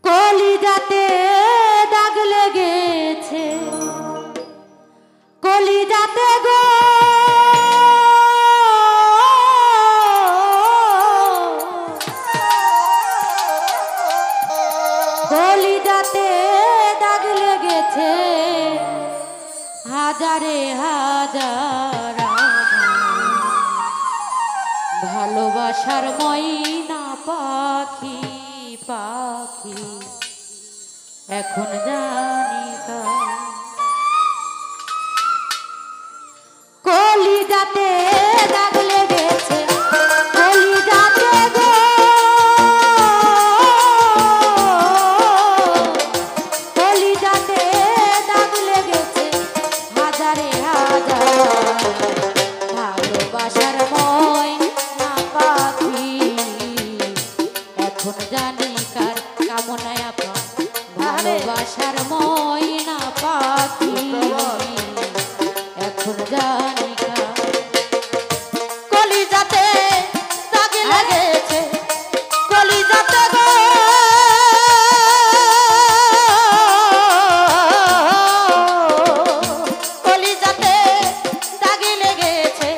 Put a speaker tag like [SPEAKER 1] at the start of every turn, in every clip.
[SPEAKER 1] কলিজাতে দাগ লেগেছে, কলিজাতে গো কলিজাতে দাগ লেগেছে, হাজারে হাজার ভালোবাসার ময়না পাখি পাখি এখন জানি কলিজাতে দাগ লেগেছে, কলিজাতে গো কলিজাতে দাগ লেগেছে, হাজারে হাজার ভালোবাসার ময়না পাখি এখন জানি কার কামনায় আপন ভালোবাসার ময়না পাখি এখন জানি কার কলিজাতে দাগ লেগেছে, কলিজাতে গো কলিজাতে দাগ লেগেছে,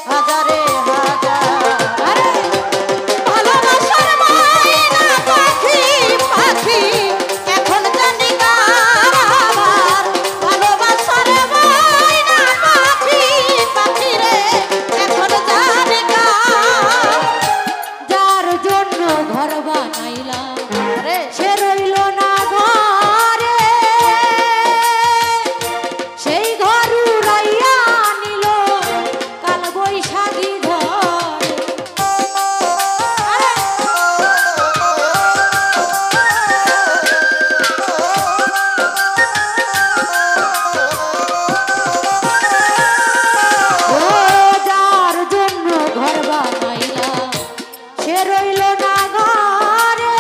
[SPEAKER 1] হাজারে হাজার ভালোবাসার ময়না পাখি পাখি এখন জানি কার আমার ভালোবাসার ময়না পাখি পাখি রে এখন জানি কার যার জন্য ঘর বানাইলাম সে রইল না ঘরে, সেই ঘর উড়াইয়া নিল কাল বৈশাখী ঝড়ে। ও যার জন্য ঘর বানাইলাম সে রইল না ঘরে,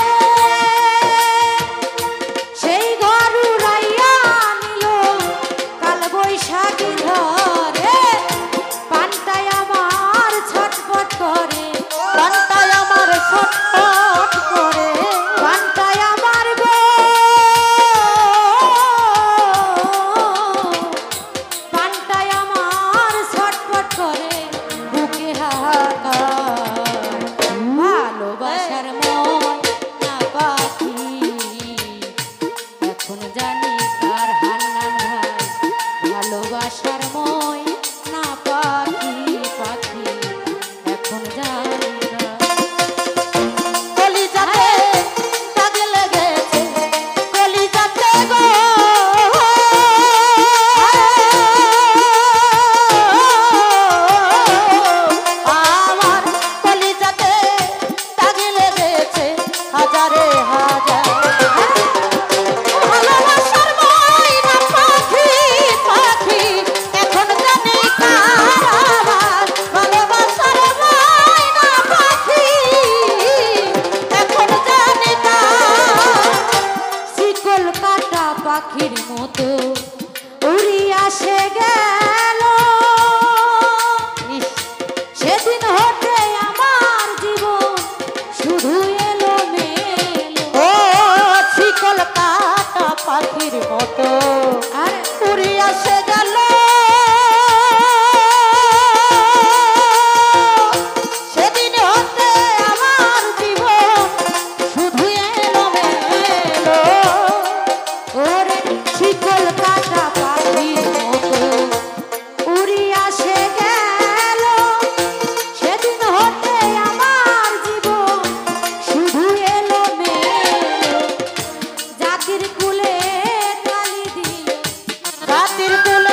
[SPEAKER 1] সেই ঘর উড়াইয়া নিল কাল বৈশাখী ঝড়ে। পান্তায় আমার ছটফট করে, পান্তায় আমার ছটফট করে, পান্তায় আমার গো পান্তায় আমার ছটফট করে বুকে হাহাকার ভালোবাসার ময়না পাখি এখন জানি কার হান্নান ভাই ভালোবাসার ময়না পাখি পাখি এখন জানি কার কলিজাতে দাগ লেগেছে, কলিজাতে গো আমার কলিজাতে দাগ লেগেছে, হাজারে হাজার ভালোবাসার ময়না পাখি পাখি এখন জানি কার আমার ভালোবাসার ময়না পাখি এখন জানি কার শিকল কাটা পাখির মতো উড়িয়া সে গেল, সেদিন হতে আমার জীবন শুধু এলো মেলো। ও শিকল কাটা পাখির মতো আর উড়িয়া সে গেল, সেদিন হতে আমার জীবন শুধু এলো মেলো। ওরে শিকল কাটা পাখির মতো উড়িয়া সে গেল, সেদিন হতে আমার জীবন শুধু এলো মেলো। জাতির কুলে কালি দিল, জাতির কুলে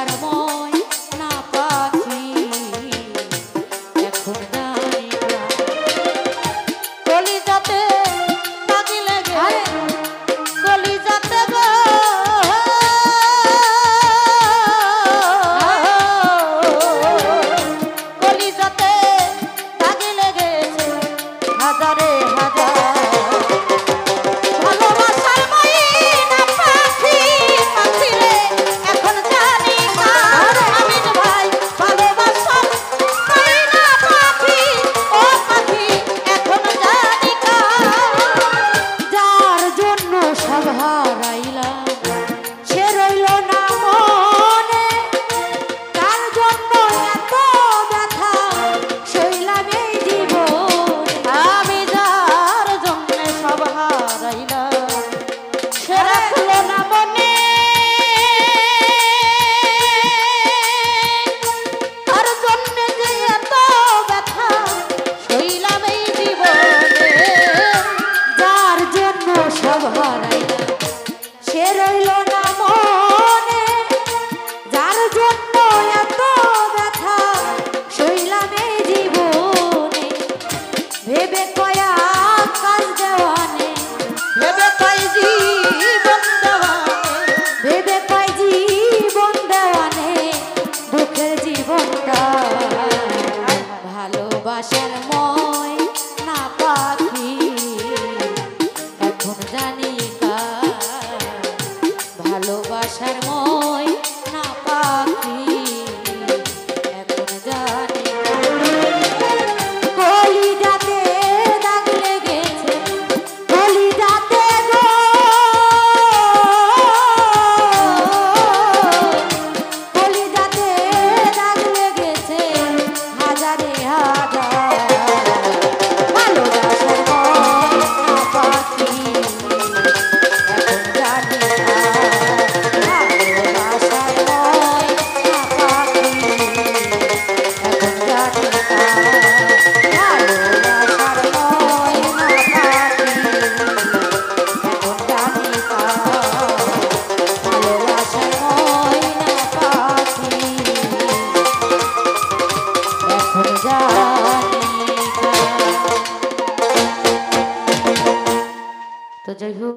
[SPEAKER 1] ভালোবাসার ময়না পাখি এখন জানি না কলিজাতে দাগ লেগে কলিজাতে গো কলিজাতে দাগ লেগেছে হাজারে হাজার ভালোবাসার ময়না পাখি এখন জানি ভালোবাসার ময়না পাখি এখন জানি কলিজাতে দাগ লেগেছে কলিজাতে গো কলিজাতে দাগ লেগেছে হাজারে হাজার ভালোবাসার ময়না পাখি এখন জানি ভালোবাসার ময়না পাখি এখন জানি ভালোবাসার ময়না পাখি এখন জানি ভালোবাসার ময়না পাখি এখন জানি তো যাই হোক।